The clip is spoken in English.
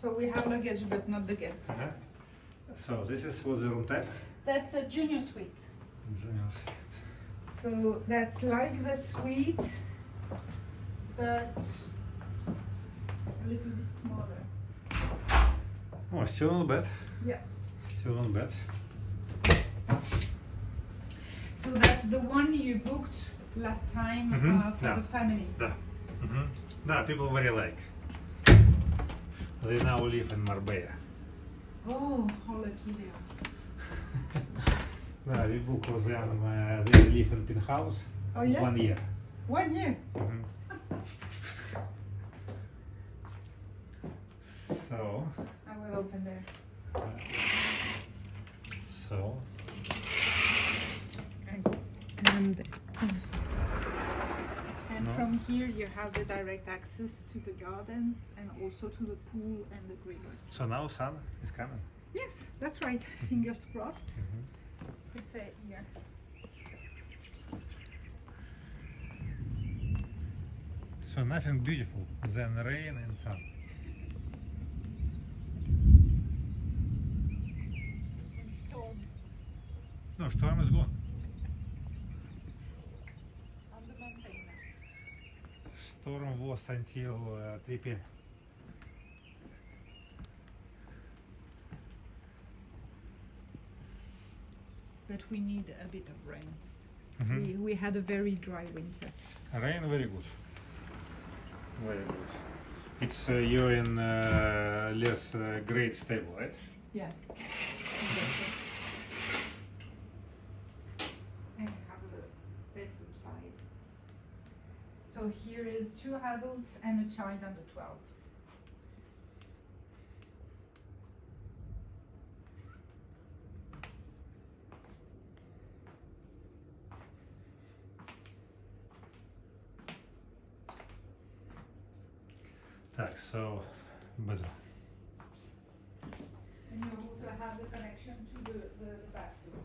So we have luggage, but not the guests. So this is what the room type? That's a junior suite. Junior suite. So that's like the suite, but a little bit smaller. Oh, still on bed. Yes. Still on bed. So that's the one you booked last time for Yeah. the family. Да. Да, people very like. They now live in Marbella. Oh, how lucky they are. Да, we book for them. They live in penthouse. Oh yeah? 1 year. 1 year. So. I will open there. So. And from here you have the direct access to the gardens and also to the pool and the greenery. So now sun is coming. Yes, that's right. Fingers crossed. Let's say here. So nothing beautiful than rain and sun. And storm No, storm is gone. on the mountain. Storm was until 3 p.m. But we need a bit of rain. We had a very dry winter. Rain very good. Very good. It's you're in less great stable, right? Yes. Exactly. And we have the bedroom size. So here is 2 adults and a child under 12. Так, so bedroom. And you also have the connection to the bathroom.